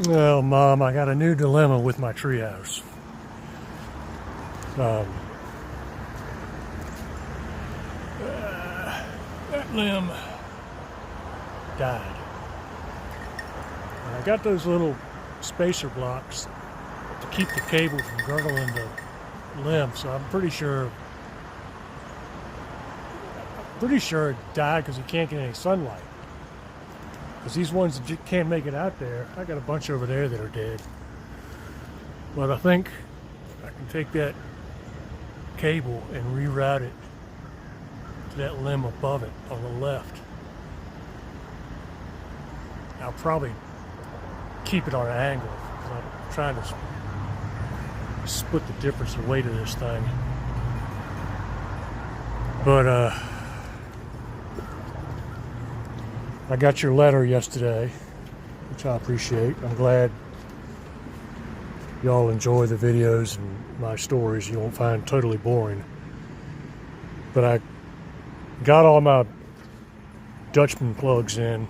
Well, Mom, I got a new dilemma with my treehouse. Um, that limb died. And I got those little spacer blocks to keep the cable from gurgling the limb, so I'm pretty sure it died because it can't get any sunlight. Because these ones that can't make it out there, I got a bunch over there that are dead. But I think I can take that cable and reroute it to that limb above it on the left. I'll probably keep it on an angle because I'm trying to split the difference in weight of this thing. But I got your letter yesterday, which I appreciate. I'm glad y'all enjoy the videos and my stories. You won't find totally boring. But I got all my Dutchman plugs in.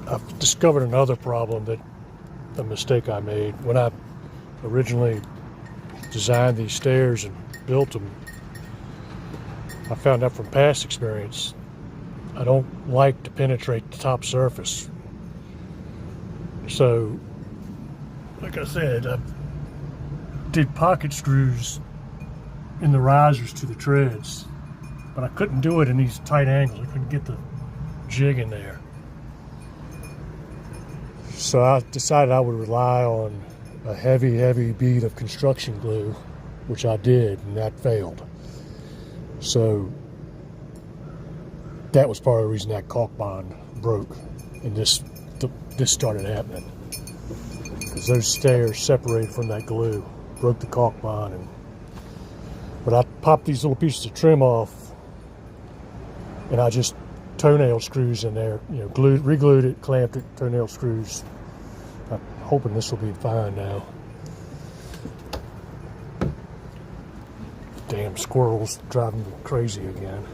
I've discovered another problem, that a mistake I made when I originally designed these stairs and built them. I found out from past experience, I don't like to penetrate the top surface. So, like I said, I did pocket screws in the risers to the treads, but I couldn't do it in these tight angles. I couldn't get the jig in there. So I decided I would rely on a heavy bead of construction glue, which I did, and that failed. So that was part of the reason that caulk bond broke, and this started happening. Because those stairs separated from that glue, broke the caulk bond, but I popped these little pieces of trim off, and I just toenail screws in there, re-glued it, clamped it, toenail screws. I'm hoping this will be fine now. Damn squirrels driving me crazy again.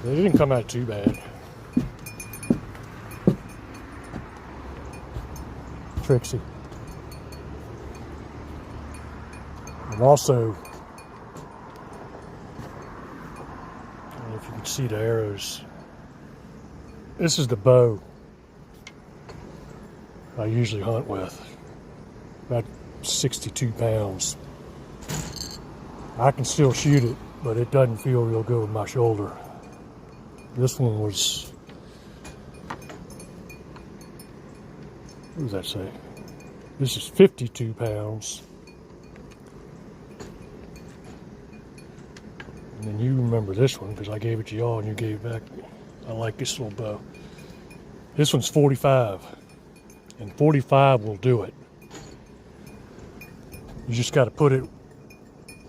They didn't come out too bad. Trixie. And also, I don't know if you can see the arrows. This is the bow I usually hunt with. About 62 pounds. I can still shoot it, but it doesn't feel real good with my shoulder. This one was, what does that say? This is 52 pounds. And then you remember this one because I gave it to y'all and you gave it back. I like this little bow. This one's 45, and 45 will do it. You just got to put it.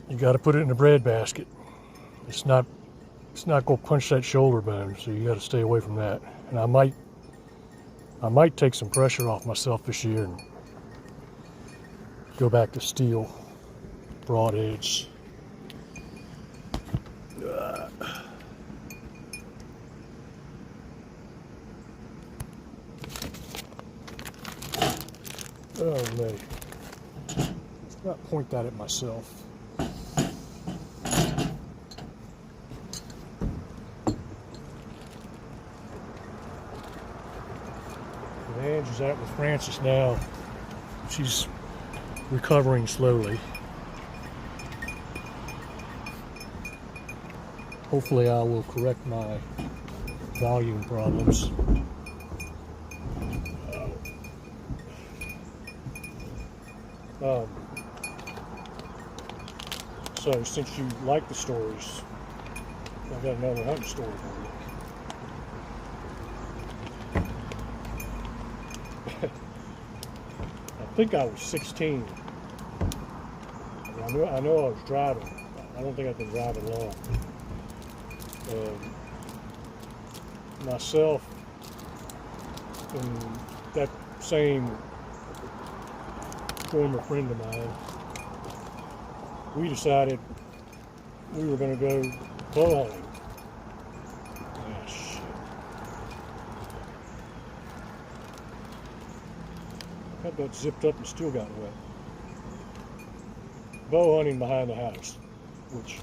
You got to put it in the bread basket. It's not going to punch that shoulder bone, so you got to stay away from that. And I might take some pressure off myself this year and go back to steel, broad edge. Oh man, let's not point that at myself. Angie's out with Francis now. She's recovering slowly. Hopefully I will correct my volume problems. So since you like the stories, I've got another hunting story for you. I think I was 16. I know I was driving. I don't think I've been driving long. Myself and that same former friend of mine, we decided we were going to go bow hunting. Ah, shit. That boat zipped up and still got wet. Bow hunting behind the house, which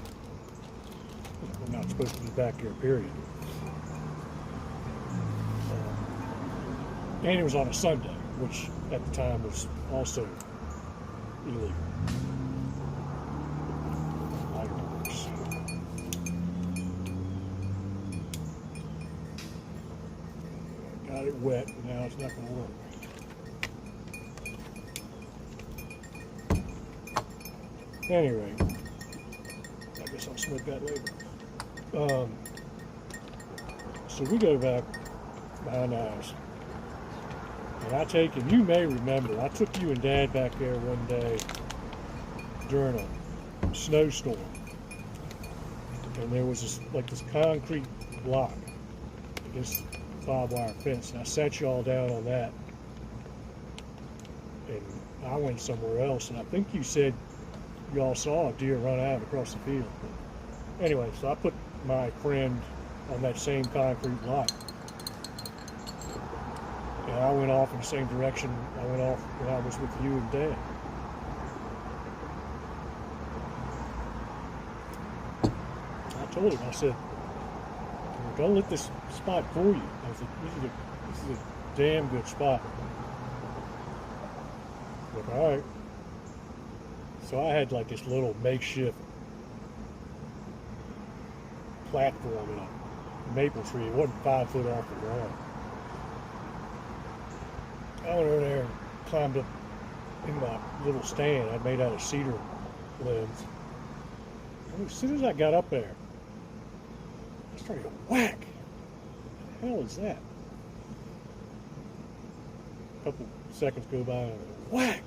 we're not supposed to be back here, period. And it was on a Sunday, which at the time was also illegal. Fireworks. Got it wet, and now it's not going to work. Anyway, I guess I'll smoke that later. So we go back behind the house. And I take, and you may remember, I took you and Dad back there one day during a snowstorm. And there was this concrete block against the barbed wire fence. And I sat you all down on that. And I went somewhere else. And I think you said you all saw a deer run out across the field. But anyway, so I put my friend on that same concrete block. And I went off in the same direction I went off when I was with you and Dad. I told him, I said, don't let this spot fool you. I said, this is a damn good spot. Like, all right. So I had like this little makeshift platform in a maple tree. It wasn't 5 foot off the ground. I went over there and climbed up in my little stand I made out of cedar limbs. And as soon as I got up there, I started to whack. What the hell is that? A couple seconds go by and whack.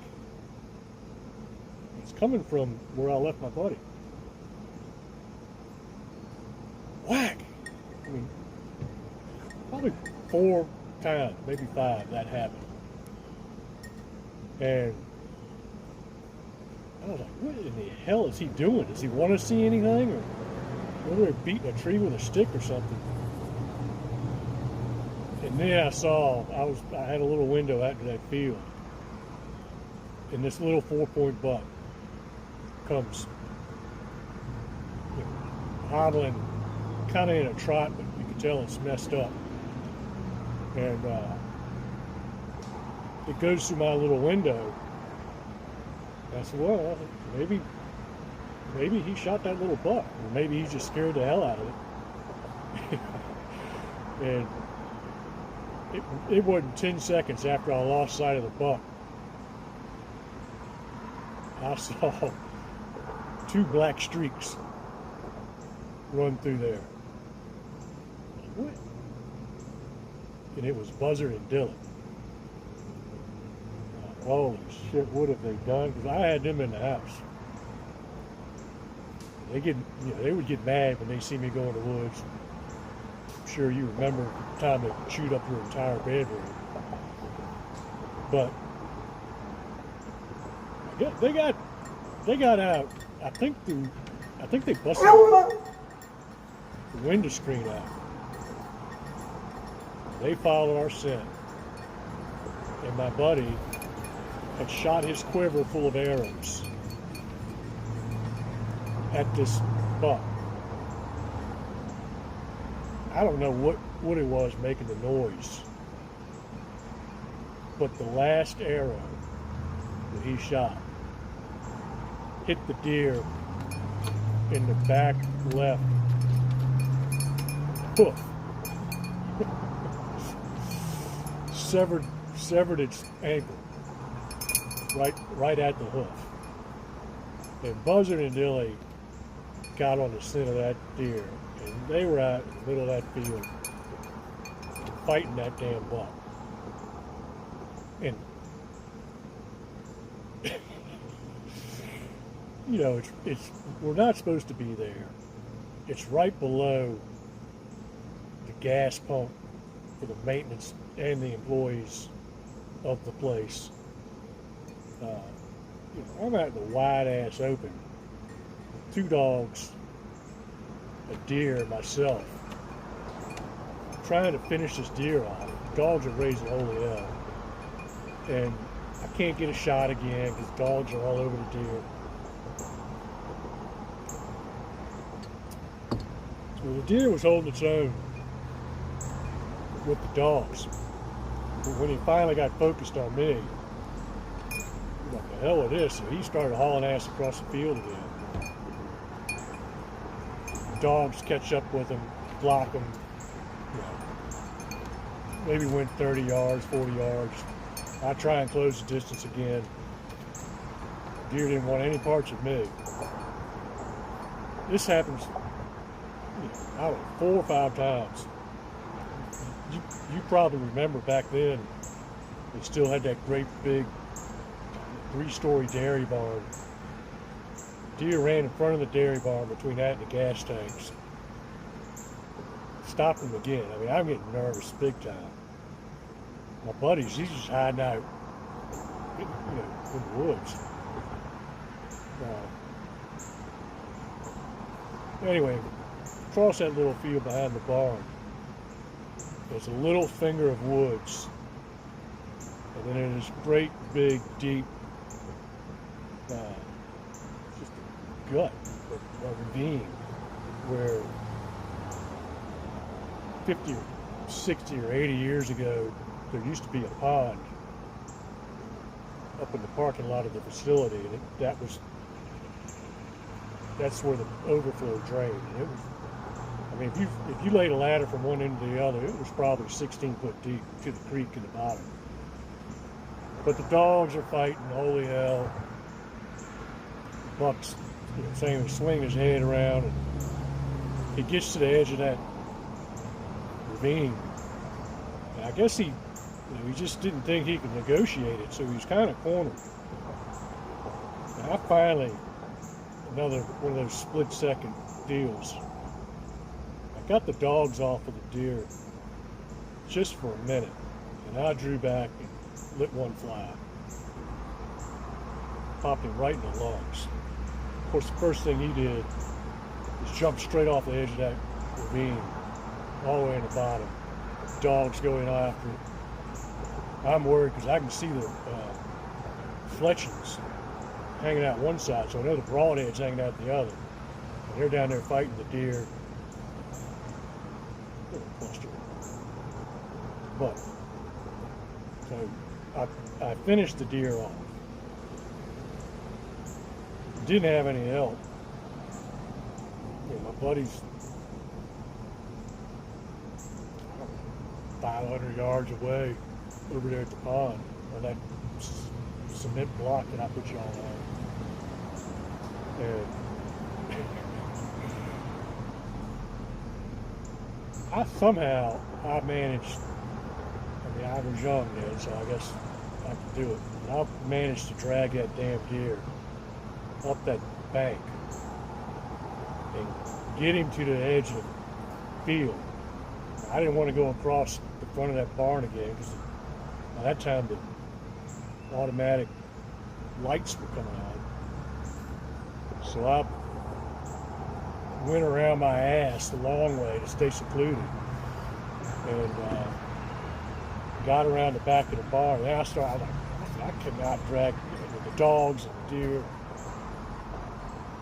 It's coming from where I left my buddy. Whack. I mean, probably 4 times, maybe 5, that happened. And I was like, what in the hell is he doing? Does he want to see anything? Or whether they're beating a tree with a stick or something? And then I had a little window out to that field. And this little 4-point buck comes, hobbling, kind of in a trot, but you can tell it's messed up. And it goes through my little window. And I said, well, maybe he shot that little buck, or maybe he just scared the hell out of it. And it wasn't 10 seconds after I lost sight of the buck, I saw 2 black streaks run through there. What? And it was Buzzard and Dylan. Holy shit, what have they done? Because I had them in the house. They would get mad when they see me go in the woods. I'm sure you remember the time they chewed up your entire bedroom. But yeah, they got out. I think they busted the window screen out. They followed our scent, and my buddy had shot his quiver full of arrows at this buck. I don't know what it was making the noise, but the last arrow that he shot hit the deer in the back left hoof. severed its ankle right at the hoof. And Buzzard and Dilly got on the scent of that deer, and they were out in the middle of that field fighting that damn buck. And it's we're not supposed to be there. It's right below the gas pump for the maintenance and the employees of the place. I'm out in the wide ass open. 2 dogs, a deer, and myself. Trying to finish this deer off. Dogs are raising holy hell. And I can't get a shot again because dogs are all over the deer. So the deer was holding its own with the dogs. But when he finally got focused on me, what the hell with this? So he started hauling ass across the field again. Dogs catch up with him, block him. Maybe went 30 yards, 40 yards. I try and close the distance again. Deer didn't want any parts of me. This happens, I don't know, 4 or 5 times. You probably remember back then, they still had that great big 3-story dairy barn. Deer ran in front of the dairy barn between that and the gas tanks. Stopped them again. I mean, I'm getting nervous big time. My buddies, he's just hiding out, in the woods. Anyway, across that little field behind the barn, there's a little finger of woods, and then there's this great, big, deep, just a gut, a ravine, where 50 or 60 or 80 years ago, there used to be a pond up in the parking lot of the facility, and that's where the overflow drained. And it was, I mean, if you laid a ladder from one end to the other, it was probably 16 foot deep to the creek in the bottom. But the dogs are fighting, holy hell. Buck's, saying he's swinging his head around, and he gets to the edge of that ravine. And I guess he just didn't think he could negotiate it, so he was kind of cornered. And I finally, another one of those split-second deals, I got the dogs off of the deer just for a minute, and I drew back and lit one fly. Popped him right in the lungs. Of course, the first thing he did was jump straight off the edge of that ravine, all the way in the bottom. Dogs going after it. I'm worried because I can see the fletchings hanging out one side, so I know the broadhead's hanging out the other. And they're down there fighting the deer. Little cluster. But, so I finished the deer off. Didn't have any help. My buddy's 500 yards away over there at the pond, on that cement block that I put you all on. And I managed, I mean, I was young then, so I guess I could do it. I managed to drag that damn deer up that bank and get him to the edge of the field. I didn't want to go across the front of that barn again because by that time the automatic lights were coming on. So I went around my ass the long way to stay secluded, and got around the back of the barn. Then I could not drag the dogs and the deer.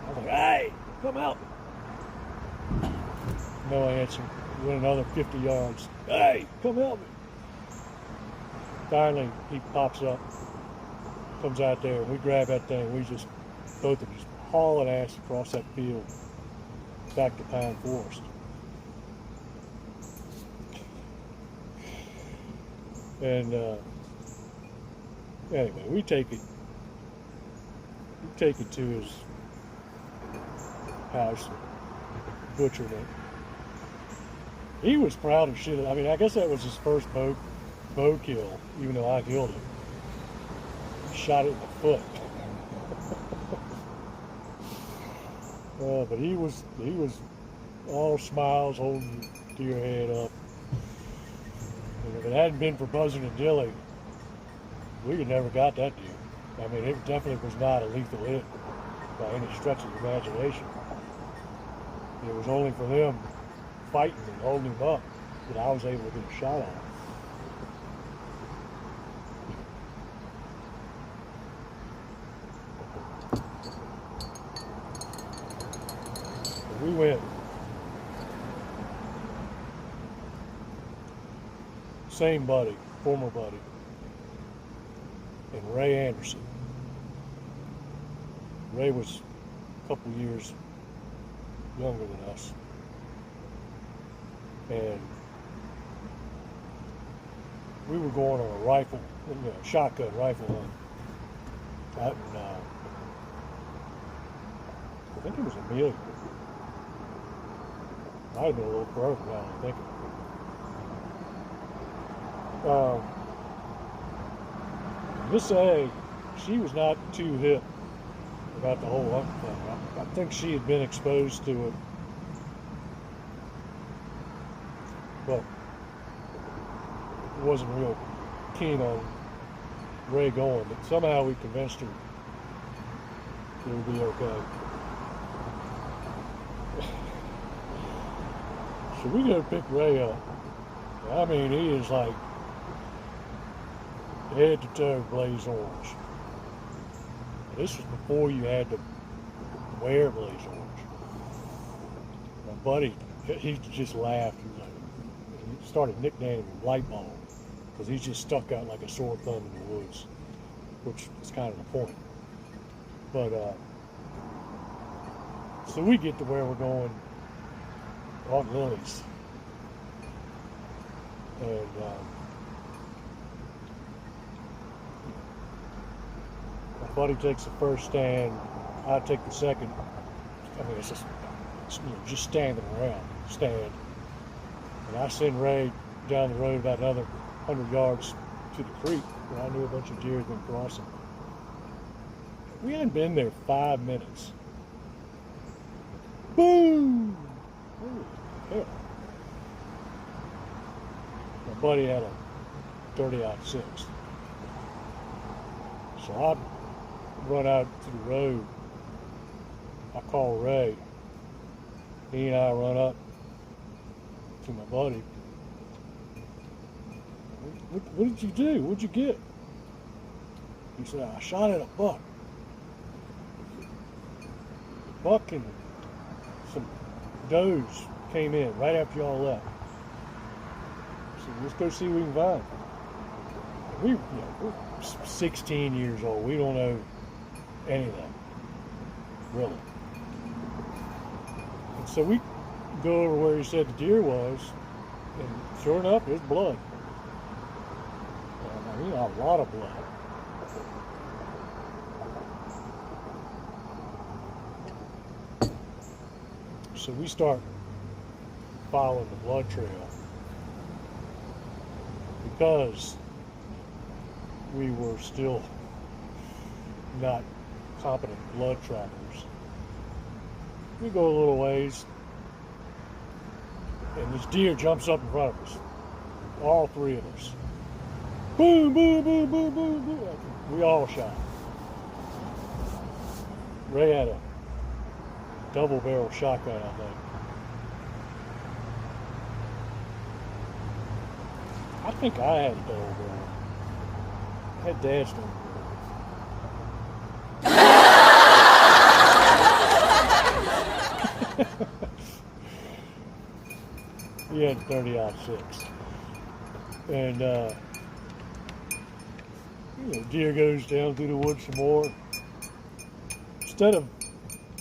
I was like, hey, come out. No answer. Went another 50 yards. Hey, come help me. Finally, he pops up, comes out there, and we grab that thing. We just, both of us, hauling ass across that field back to Pine Forest. And anyway, we take it to his house, butchered it. He was proud of shit. I mean, I guess that was his first bow kill, even though I killed him. Shot it in the foot. But he was all smiles, holding the deer head up. And if it hadn't been for Buzzard and Dilly, we'd have never got that deer. I mean, it definitely was not a lethal hit by any stretch of the imagination. It was only for them fighting and holding him up that I was able to get a shot at him. We went same buddy, former buddy, and Ray Anderson. Ray was a couple years younger than us, and we were going on a rifle, shotgun rifle hunt out in, I think it was Amelia. Might have been a little further now I think. Miss A, she was not too hip about the whole hunting thing. I think she had been exposed to it, but wasn't real keen on Ray going. But somehow we convinced her it would be okay. So we go pick Ray up. I mean, he is like head to toe blaze orange. This was before you had to wear blaze orange. My buddy, he just laughed. He started nicknaming him Lightball because he just stuck out like a sore thumb in the woods, which is kind of the point. But so we get to where we're going, Aunt Lily's, and my buddy takes the first stand, I take the second. I mean, it's just standing around, stand, and I send Ray down the road about another 100 yards to the creek where I knew a bunch of deer had been crossing. We hadn't been there 5 minutes. Boom! Holy hell. My buddy had a 30-06. So I run out to the road. I call Ray. He and I run up to my buddy. What did you do? What'd you get? He said, I shot at a buck. Buck and some does came in right after y'all left. So let's go see what we can find. We're 16 years old. We don't know anything, really. And so we go over where he said the deer was, and sure enough, there's blood. I mean, a lot of blood. So we start following the blood trail because we were still not competent blood trackers. We go a little ways, and this deer jumps up in front of us. All three of us. Boom, boom, boom, boom, boom, boom. We all shot. Ray had a double barrel shotgun, I think. I think I had a double barrel. I had Dad's double barrel. He had 30-06. And deer goes down through the woods some more. Instead of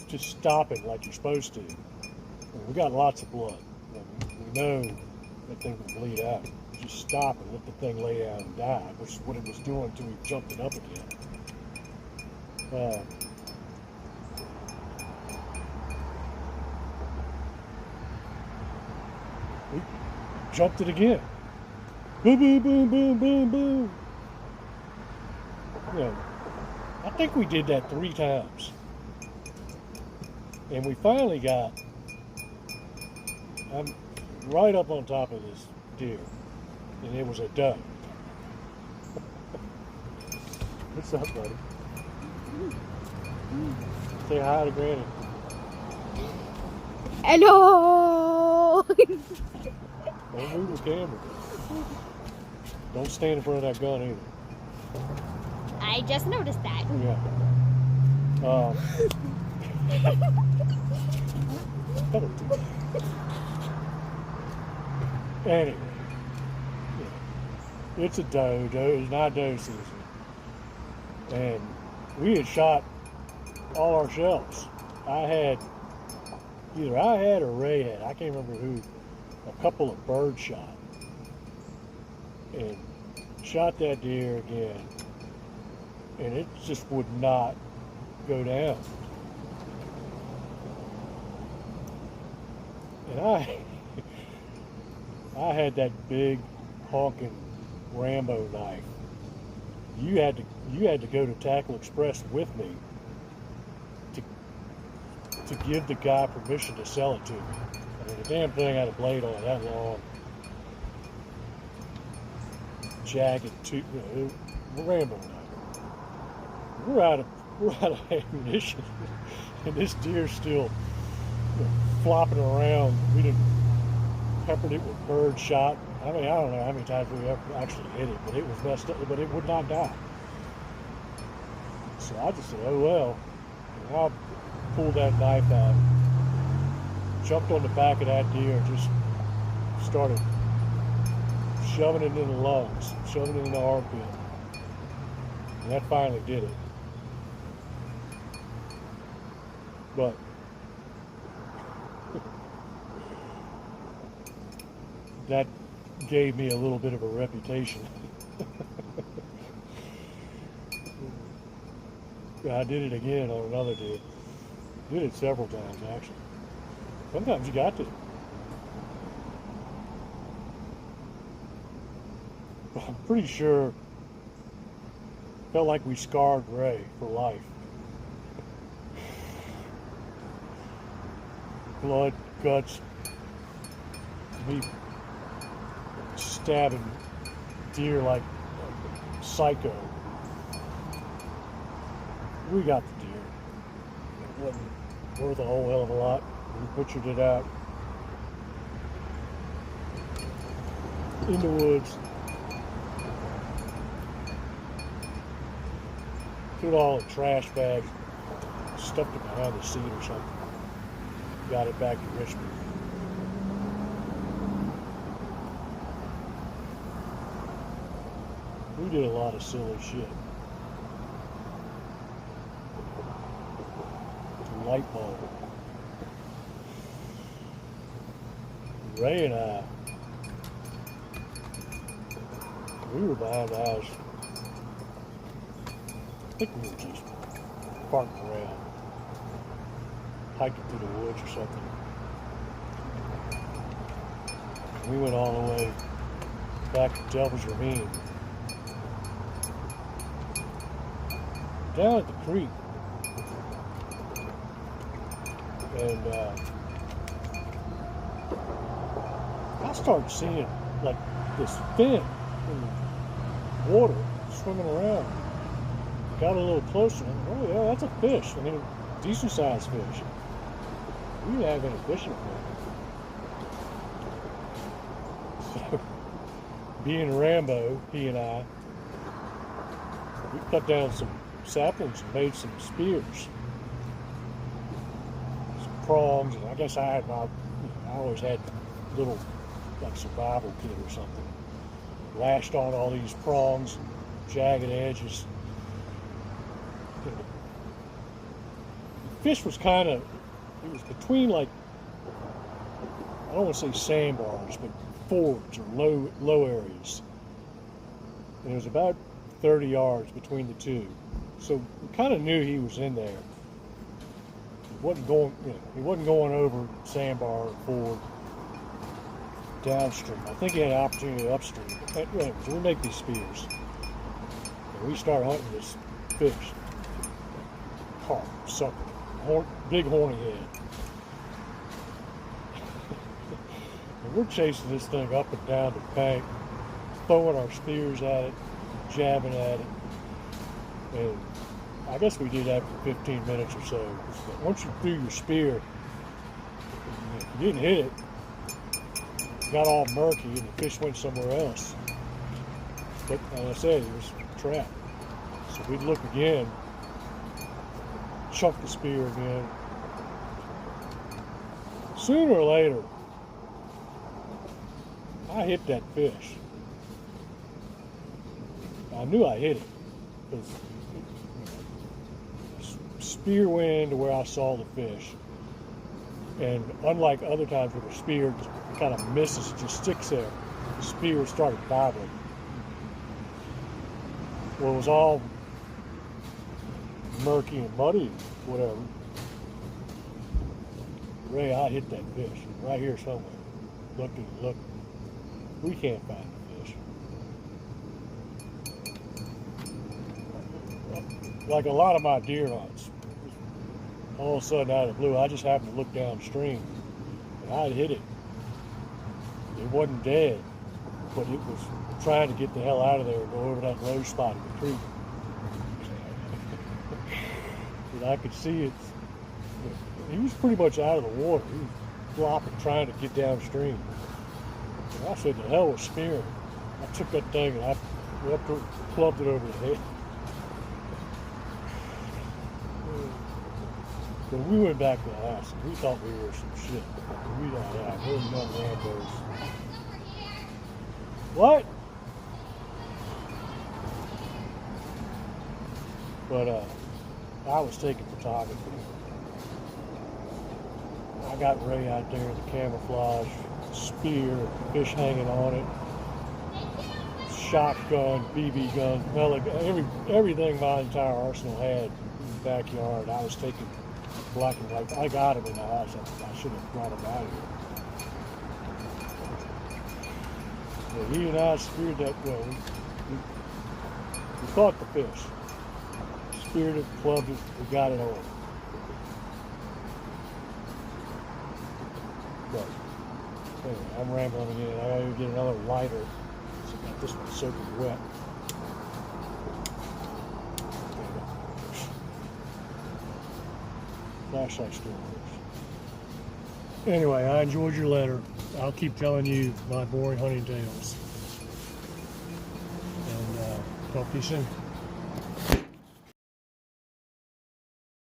just stopping like you're supposed to, we got lots of blood. We know that thing will bleed out. Just stop and let the thing lay down and die, which is what it was doing until we jumped it up again. We jumped it again. Boom, boom, boom, boom, boom, boom. I think we did that 3 times. And we finally got, I'm right up on top of this deer, and it was a doe. What's up, buddy? Say hi to Granny. Hello. Don't move the camera. Don't stand in front of that gun either. I just noticed that. Yeah. Anyway, it's a doe. It's not doe season, and we had shot all our shells. Either I had or Ray had. I can't remember who. A couple of bird shot, and shot that deer again, and it just would not go down. And I had that big honking Rambo knife. You had to go to Tackle Express with me to give the guy permission to sell it to me. I mean, the damn thing had a blade on it that long, jagged Rambo knife. We're out of ammunition, and this deer's still flopping around. We didn't peppered it with bird shot. I mean, I don't know how many times we ever actually hit it, but it was messed up, but it would not die. So I just said, oh well. And I pulled that knife out, jumped on the back of that deer, and just started shoving it in the lungs, shoving it in the armpit. And that finally did it. But that gave me a little bit of a reputation. I did it again on another deer. Did it several times, actually. Sometimes you got to. I'm pretty sure felt like we scarred Ray for life. Blood, guts, me stabbing deer like a psycho. We got the deer. It wasn't worth a whole hell of a lot. We butchered it out in the woods. Put it all in trash bags, stuffed it behind the seat or something. Got it back to Richmond. We did a lot of silly shit. Light bulb. Ray and I, we were behind the house. I think we were just parking around, hiking through the woods or something. We went all the way back to Devil's Ravine. Down at the creek. And I started seeing like this fin in the water swimming around. Got a little closer. And, oh yeah, that's a fish. I mean, a decent sized fish. We didn't have any fishing equipment. So, being Rambo, he and I, we cut down some saplings and made some spears. Prongs, and I guess I always had little like survival kit or something. Lashed on all these prongs and jagged edges. The fish was kind of, it was between like, I don't want to say sandbars, but fords or low areas. And it was about 30 yards between the two. So we kind of knew he was in there. He wasn't going over sandbar or ford downstream. I think he had an opportunity upstream. But anyways, we make these spears. And we start hunting this fish. Carp, sucker, big horny head. And we're chasing this thing up and down the bank, throwing our spears at it, jabbing at it. And I guess we did that for 15 minutes or so. But once you threw your spear, you didn't hit it. It got all murky and the fish went somewhere else. But like I said, it was a trap. So we'd look again, chuck the spear again. Sooner or later, I hit that fish. I knew I hit it because spear went into where I saw the fish. And unlike other times where the spear just kind of misses, it just sticks there, the spear started bobbling. Well, it was all murky and muddy, whatever. Ray, I hit that fish right here somewhere. Looked and looked. We can't find the fish. Like a lot of my deer hunts, all of a sudden out of the blue, I just happened to look downstream and I'd hit it. It wasn't dead, but it was trying to get the hell out of there and go over that low spot in the creek. And I could see it. He was pretty much out of the water. He was flopping, trying to get downstream. And I said, the hell with spearing. I took that thing and I clubbed it over the head. But we went back to the house and we thought we were some shit. We thought, yeah, we're young Rambos. What? But I was taking photography. I got Ray out there in the camouflage, spear, fish hanging on it, shotgun, BB gun, well, like everything my entire arsenal had in the backyard. I was taking black and white. I got him in the house. I should have brought him out here. But he and I speared that. Well, we caught the fish, speared it, clubbed it, we got it on. But anyway, I'm rambling again. I gotta get another lighter. So I got this one soaking wet. Flashlight still works. Anyway, I enjoyed your letter. I'll keep telling you my boring hunting tales. And talk to you soon.